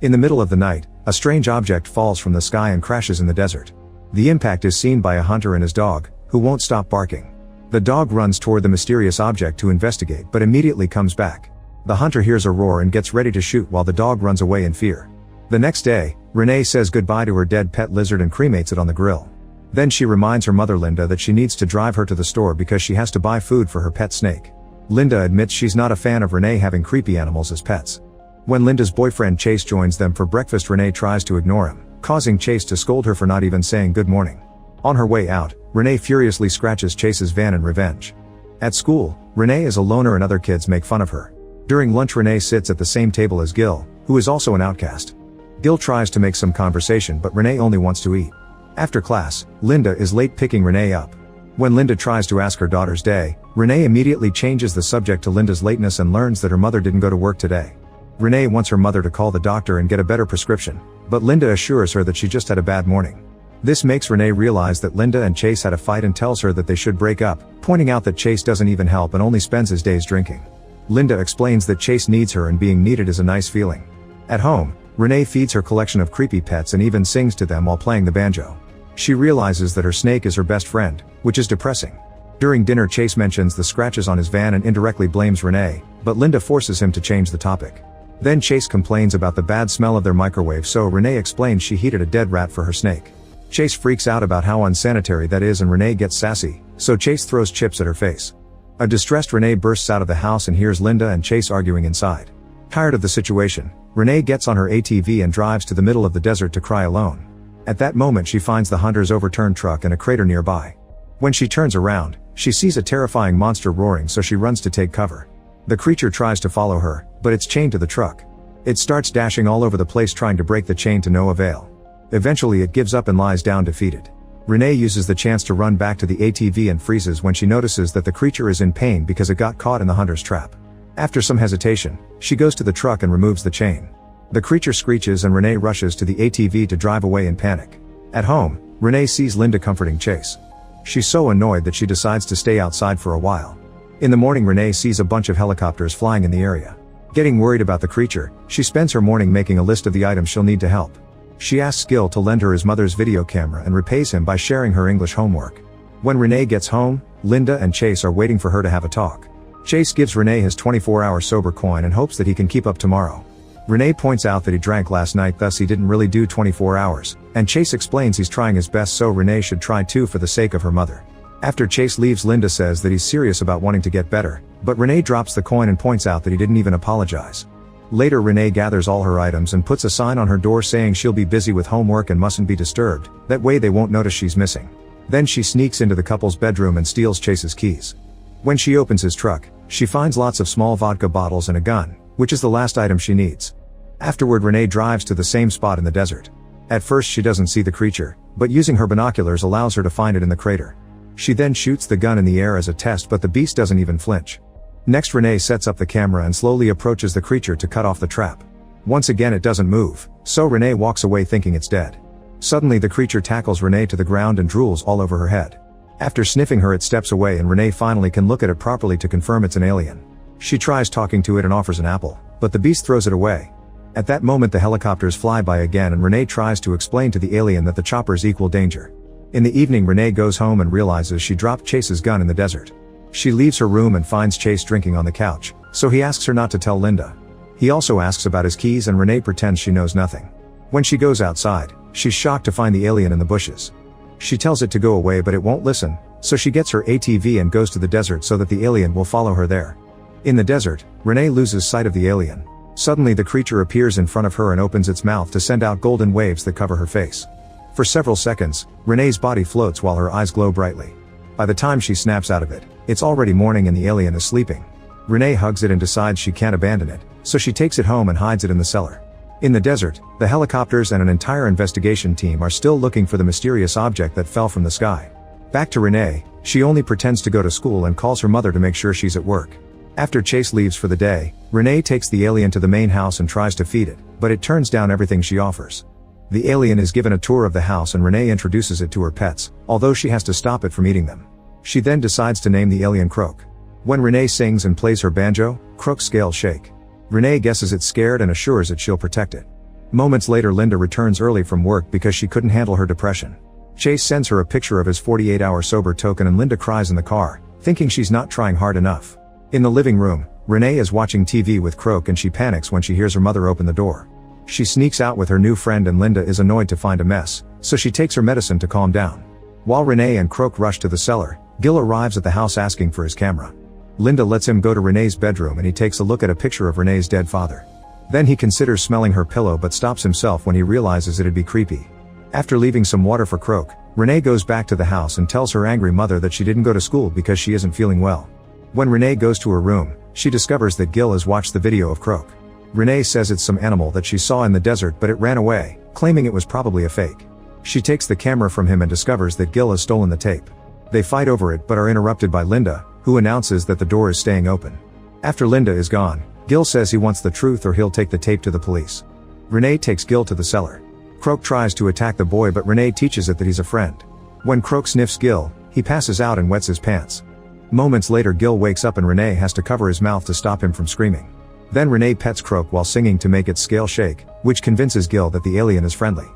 In the middle of the night, a strange object falls from the sky and crashes in the desert. The impact is seen by a hunter and his dog, who won't stop barking. The dog runs toward the mysterious object to investigate but immediately comes back. The hunter hears a roar and gets ready to shoot while the dog runs away in fear. The next day, Renee says goodbye to her dead pet lizard and cremates it on the grill. Then she reminds her mother Linda that she needs to drive her to the store because she has to buy food for her pet snake. Linda admits she's not a fan of Renee having creepy animals as pets. When Linda's boyfriend Chase joins them for breakfast, Renee tries to ignore him, causing Chase to scold her for not even saying good morning. On her way out, Renee furiously scratches Chase's van in revenge. At school, Renee is a loner and other kids make fun of her. During lunch, Renee sits at the same table as Gil, who is also an outcast. Gil tries to make some conversation but Renee only wants to eat. After class, Linda is late picking Renee up. When Linda tries to ask her daughter's day, Renee immediately changes the subject to Linda's lateness and learns that her mother didn't go to work today. Renee wants her mother to call the doctor and get a better prescription, but Linda assures her that she just had a bad morning. This makes Renee realize that Linda and Chase had a fight and tells her that they should break up, pointing out that Chase doesn't even help and only spends his days drinking. Linda explains that Chase needs her and being needed is a nice feeling. At home, Renee feeds her collection of creepy pets and even sings to them while playing the banjo. She realizes that her snake is her best friend, which is depressing. During dinner, Chase mentions the scratches on his van and indirectly blames Renee, but Linda forces him to change the topic. Then Chase complains about the bad smell of their microwave, so Renee explains she heated a dead rat for her snake. Chase freaks out about how unsanitary that is and Renee gets sassy, so Chase throws chips at her face. A distressed Renee bursts out of the house and hears Linda and Chase arguing inside. Tired of the situation, Renee gets on her ATV and drives to the middle of the desert to cry alone. At that moment she finds the hunter's overturned truck and a crater nearby. When she turns around, she sees a terrifying monster roaring, so she runs to take cover. The creature tries to follow her, but it's chained to the truck. It starts dashing all over the place trying to break the chain to no avail. Eventually it gives up and lies down defeated. Renee uses the chance to run back to the ATV and freezes when she notices that the creature is in pain because it got caught in the hunter's trap. After some hesitation, she goes to the truck and removes the chain. The creature screeches and Renee rushes to the ATV to drive away in panic. At home, Renee sees Linda comforting Chase. She's so annoyed that she decides to stay outside for a while. In the morning, Renee sees a bunch of helicopters flying in the area. Getting worried about the creature, she spends her morning making a list of the items she'll need to help. She asks Gil to lend her his mother's video camera and repays him by sharing her English homework. When Renee gets home, Linda and Chase are waiting for her to have a talk. Chase gives Renee his 24-hour sober coin and hopes that he can keep up tomorrow. Renee points out that he drank last night, thus he didn't really do 24 hours, and Chase explains he's trying his best, so Renee should try too for the sake of her mother. After Chase leaves, Linda says that he's serious about wanting to get better, but Renee drops the coin and points out that he didn't even apologize. Later, Renee gathers all her items and puts a sign on her door saying she'll be busy with homework and mustn't be disturbed, that way they won't notice she's missing. Then she sneaks into the couple's bedroom and steals Chase's keys. When she opens his truck, she finds lots of small vodka bottles and a gun, which is the last item she needs. Afterward, Renee drives to the same spot in the desert. At first she doesn't see the creature, but using her binoculars allows her to find it in the crater. She then shoots the gun in the air as a test, but the beast doesn't even flinch. Next, Renee sets up the camera and slowly approaches the creature to cut off the trap. Once again it doesn't move, so Renee walks away thinking it's dead. Suddenly the creature tackles Renee to the ground and drools all over her head. After sniffing her, it steps away and Renee finally can look at it properly to confirm it's an alien. She tries talking to it and offers an apple, but the beast throws it away. At that moment the helicopters fly by again and Renee tries to explain to the alien that the choppers equal danger. In the evening, Renee goes home and realizes she dropped Chase's gun in the desert. She leaves her room and finds Chase drinking on the couch, so he asks her not to tell Linda. He also asks about his keys and Renee pretends she knows nothing. When she goes outside, she's shocked to find the alien in the bushes. She tells it to go away but it won't listen, so she gets her ATV and goes to the desert so that the alien will follow her there. In the desert, Renee loses sight of the alien. Suddenly the creature appears in front of her and opens its mouth to send out golden waves that cover her face. For several seconds, Renee's body floats while her eyes glow brightly. By the time she snaps out of it, it's already morning and the alien is sleeping. Renee hugs it and decides she can't abandon it, so she takes it home and hides it in the cellar. In the desert, the helicopters and an entire investigation team are still looking for the mysterious object that fell from the sky. Back to Renee, she only pretends to go to school and calls her mother to make sure she's at work. After Chase leaves for the day, Renee takes the alien to the main house and tries to feed it, but it turns down everything she offers. The alien is given a tour of the house and Renee introduces it to her pets, although she has to stop it from eating them. She then decides to name the alien Croak. When Renee sings and plays her banjo, Croak's scales shake. Renee guesses it's scared and assures it she'll protect it. Moments later, Linda returns early from work because she couldn't handle her depression. Chase sends her a picture of his 48-hour sober token and Linda cries in the car, thinking she's not trying hard enough. In the living room, Renee is watching TV with Croak and she panics when she hears her mother open the door. She sneaks out with her new friend and Linda is annoyed to find a mess, so she takes her medicine to calm down. While Renee and Croak rush to the cellar, Gil arrives at the house asking for his camera. Linda lets him go to Renee's bedroom and he takes a look at a picture of Renee's dead father. Then he considers smelling her pillow but stops himself when he realizes it'd be creepy. After leaving some water for Croak, Renee goes back to the house and tells her angry mother that she didn't go to school because she isn't feeling well. When Renee goes to her room, she discovers that Gil has watched the video of Croak. Renee says it's some animal that she saw in the desert but it ran away, claiming it was probably a fake. She takes the camera from him and discovers that Gil has stolen the tape. They fight over it but are interrupted by Linda, who announces that the door is staying open. After Linda is gone, Gil says he wants the truth or he'll take the tape to the police. Renee takes Gil to the cellar. Croak tries to attack the boy but Renee teaches it that he's a friend. When Croak sniffs Gil, he passes out and wets his pants. Moments later, Gil wakes up and Renee has to cover his mouth to stop him from screaming. Then Renee pets Croak while singing to make its scale shake, which convinces Gil that the alien is friendly.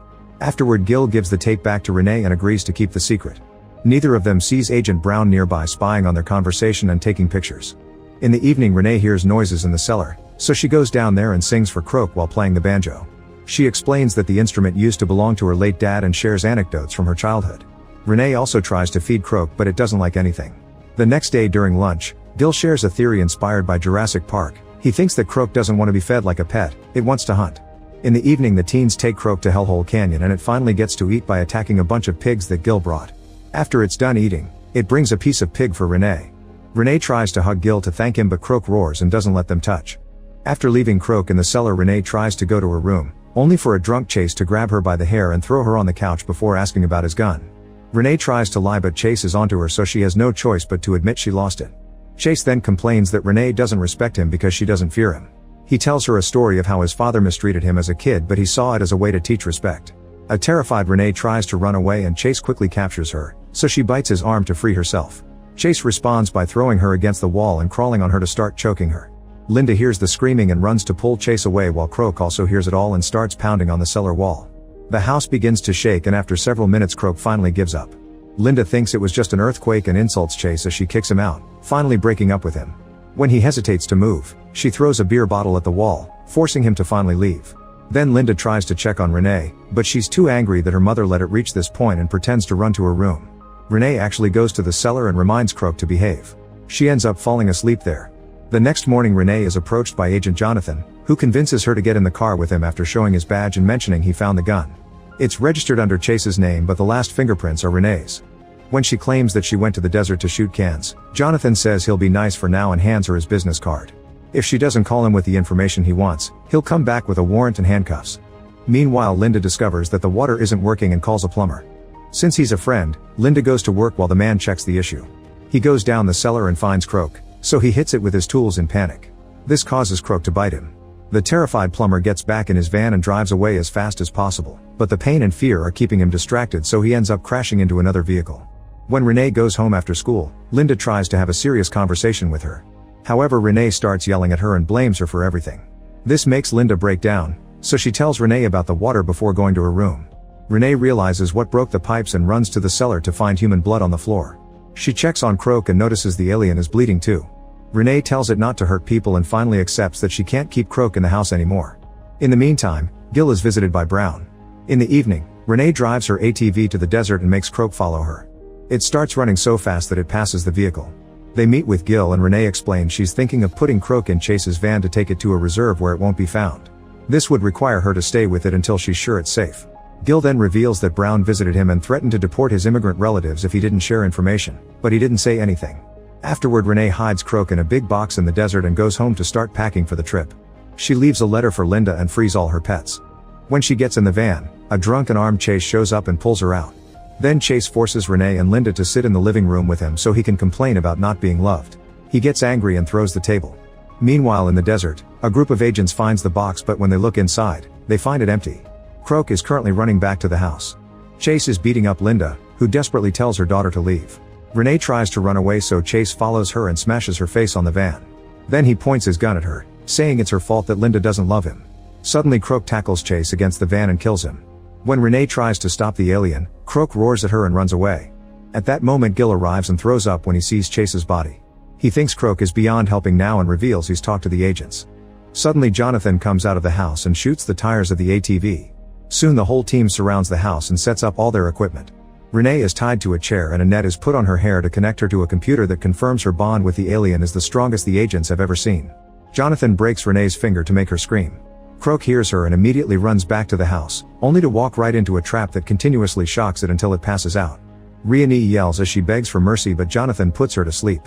Afterward, Gil gives the tape back to Renee and agrees to keep the secret. Neither of them sees Agent Brown nearby spying on their conversation and taking pictures. In the evening, Renee hears noises in the cellar, so she goes down there and sings for Croak while playing the banjo. She explains that the instrument used to belong to her late dad and shares anecdotes from her childhood. Renee also tries to feed Croak but it doesn't like anything. The next day during lunch, Gil shares a theory inspired by Jurassic Park. He thinks that Croak doesn't want to be fed like a pet, it wants to hunt. In the evening, the teens take Croak to Hellhole Canyon and it finally gets to eat by attacking a bunch of pigs that Gil brought. After it's done eating, it brings a piece of pig for Renee. Renee tries to hug Gil to thank him but Croak roars and doesn't let them touch. After leaving Croak in the cellar, Renee tries to go to her room, only for a drunk Chase to grab her by the hair and throw her on the couch before asking about his gun. Renee tries to lie but Chase is onto her, so she has no choice but to admit she lost it. Chase then complains that Renee doesn't respect him because she doesn't fear him. He tells her a story of how his father mistreated him as a kid but he saw it as a way to teach respect. A terrified Renee tries to run away and Chase quickly captures her, so she bites his arm to free herself. Chase responds by throwing her against the wall and crawling on her to start choking her. Linda hears the screaming and runs to pull Chase away while Croak also hears it all and starts pounding on the cellar wall. The house begins to shake and after several minutes Croak finally gives up. Linda thinks it was just an earthquake and insults Chase as she kicks him out, finally breaking up with him. When he hesitates to move, she throws a beer bottle at the wall, forcing him to finally leave. Then Linda tries to check on Renee, but she's too angry that her mother let it reach this point and pretends to run to her room. Renee actually goes to the cellar and reminds Croak to behave. She ends up falling asleep there. The next morning, Renee is approached by Agent Jonathan, who convinces her to get in the car with him after showing his badge and mentioning he found the gun. It's registered under Chase's name but the last fingerprints are Renee's. When she claims that she went to the desert to shoot cans, Jonathan says he'll be nice for now and hands her his business card. If she doesn't call him with the information he wants, he'll come back with a warrant and handcuffs. Meanwhile, Linda discovers that the water isn't working and calls a plumber. Since he's a friend, Linda goes to work while the man checks the issue. He goes down the cellar and finds Croak, so he hits it with his tools in panic. This causes Croak to bite him. The terrified plumber gets back in his van and drives away as fast as possible, but the pain and fear are keeping him distracted, so he ends up crashing into another vehicle. When Renee goes home after school, Linda tries to have a serious conversation with her. However, Renee starts yelling at her and blames her for everything. This makes Linda break down, so she tells Renee about the water before going to her room. Renee realizes what broke the pipes and runs to the cellar to find human blood on the floor. She checks on Croak and notices the alien is bleeding too. Renee tells it not to hurt people and finally accepts that she can't keep Croak in the house anymore. In the meantime, Gil is visited by Brown. In the evening, Renee drives her ATV to the desert and makes Croak follow her. It starts running so fast that it passes the vehicle. They meet with Gil and Renee explains she's thinking of putting Croak in Chase's van to take it to a reserve where it won't be found. This would require her to stay with it until she's sure it's safe. Gil then reveals that Brown visited him and threatened to deport his immigrant relatives if he didn't share information, but he didn't say anything. Afterward, Renee hides Croak in a big box in the desert and goes home to start packing for the trip. She leaves a letter for Linda and frees all her pets. When she gets in the van, a drunk and armed Chase shows up and pulls her out. Then Chase forces Renee and Linda to sit in the living room with him so he can complain about not being loved. He gets angry and throws the table. Meanwhile, in the desert, a group of agents finds the box, but when they look inside, they find it empty. Croak is currently running back to the house. Chase is beating up Linda, who desperately tells her daughter to leave. Renee tries to run away, so Chase follows her and smashes her face on the van. Then he points his gun at her, saying it's her fault that Linda doesn't love him. Suddenly Croak tackles Chase against the van and kills him. When Renee tries to stop the alien, Croak roars at her and runs away. At that moment Gil arrives and throws up when he sees Chase's body. He thinks Croak is beyond helping now and reveals he's talked to the agents. Suddenly Jonathan comes out of the house and shoots the tires of the ATV. Soon the whole team surrounds the house and sets up all their equipment. Renee is tied to a chair and a net is put on her hair to connect her to a computer that confirms her bond with the alien is the strongest the agents have ever seen. Jonathan breaks Renee's finger to make her scream. Croak hears her and immediately runs back to the house, only to walk right into a trap that continuously shocks it until it passes out. Renee yells as she begs for mercy but Jonathan puts her to sleep.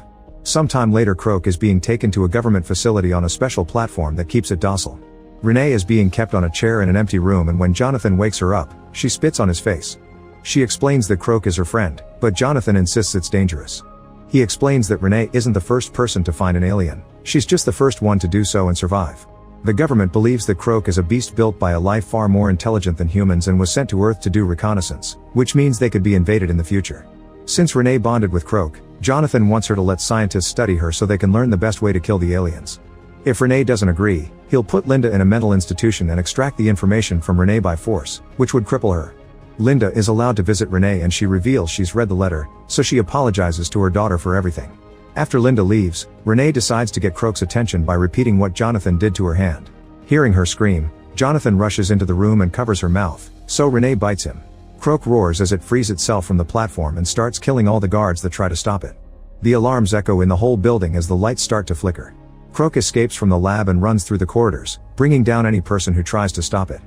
Sometime later Croak is being taken to a government facility on a special platform that keeps it docile. Renee is being kept on a chair in an empty room and when Jonathan wakes her up, she spits on his face. She explains that Croak is her friend, but Jonathan insists it's dangerous. He explains that Renee isn't the first person to find an alien, she's just the first one to do so and survive. The government believes that Croak is a beast built by a life far more intelligent than humans and was sent to Earth to do reconnaissance, which means they could be invaded in the future. Since Renee bonded with Croak, Jonathan wants her to let scientists study her so they can learn the best way to kill the aliens. If Renee doesn't agree, he'll put Linda in a mental institution and extract the information from Renee by force, which would cripple her. Linda is allowed to visit Renee and she reveals she's read the letter, so she apologizes to her daughter for everything. After Linda leaves, Renee decides to get Croak's attention by repeating what Jonathan did to her hand. Hearing her scream, Jonathan rushes into the room and covers her mouth, so Renee bites him. Croak roars as it frees itself from the platform and starts killing all the guards that try to stop it. The alarms echo in the whole building as the lights start to flicker. Croak escapes from the lab and runs through the corridors, bringing down any person who tries to stop it.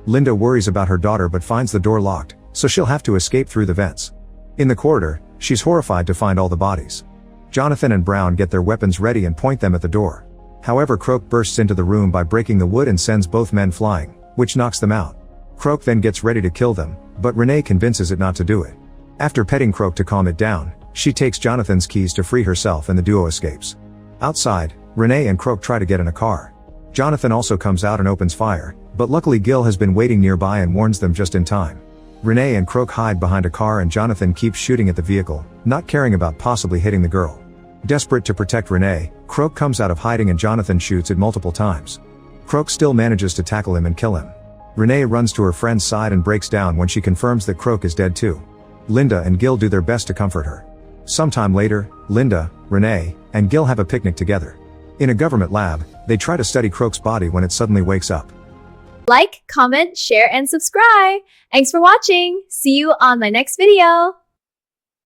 Linda worries about her daughter but finds the door locked, so she'll have to escape through the vents. In the corridor, she's horrified to find all the bodies. Jonathan and Brown get their weapons ready and point them at the door. However, Croak bursts into the room by breaking the wood and sends both men flying, which knocks them out. Croak then gets ready to kill them, but Renee convinces it not to do it. After petting Croak to calm it down, she takes Jonathan's keys to free herself and the duo escapes. Outside, Renee and Croak try to get in a car. Jonathan also comes out and opens fire, but luckily Gil has been waiting nearby and warns them just in time. Renee and Croak hide behind a car and Jonathan keeps shooting at the vehicle, not caring about possibly hitting the girl. Desperate to protect Renee, Croak comes out of hiding and Jonathan shoots it multiple times. Croak still manages to tackle him and kill him. Renee runs to her friend's side and breaks down when she confirms that Croak is dead too. Linda and Gil do their best to comfort her. Sometime later, Linda, Renee, and Gil have a picnic together. In a government lab, they try to study Croak's body when it suddenly wakes up. Like, comment, share, and subscribe. Thanks for watching. See you on my next video.